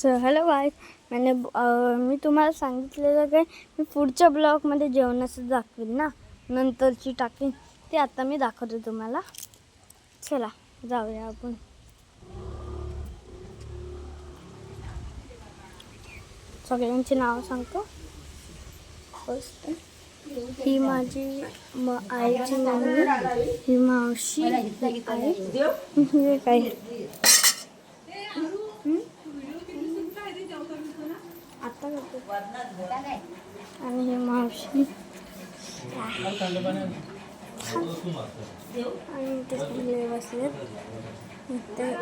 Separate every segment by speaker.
Speaker 1: Hello guys, मी तुम्हाला सांगितलेलं काय मी पुढच्या ब्लॉगमध्ये जेवणाचं दाखवेल ना, नंतरची टाकीन ते आता मी दाखवते तुम्हाला. चला जाऊया आपण. सगळ्यांची नाव सांगतो. ही माझी आईची मम्मी, ही मावशी, ही आई, हे काय आता करतो. आणि हे मावशी आणि ते सगळे बसलेत, ते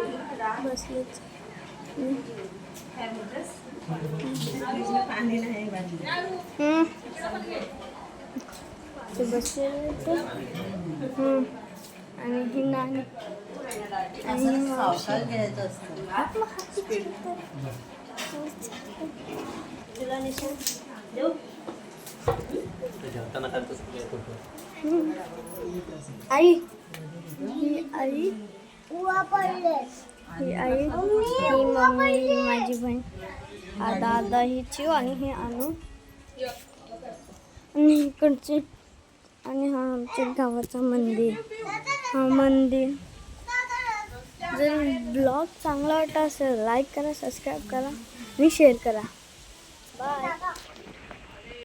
Speaker 1: बसलेत. ते बसलेले ते आणि ही नानी आणि ही मावशी. आई, ही आई, ही आई, ही मम्मी, ही माझी बहीण, दादा, ही चिव आणि ही अनु आणि इकडची. आणि हा आमच्या गावाचा मंदिर. हा मंदिर. जर ब्लॉग चांगला वाटला असेल लाईक करा, सबस्क्राईब करा आणि शेअर करा. बाय.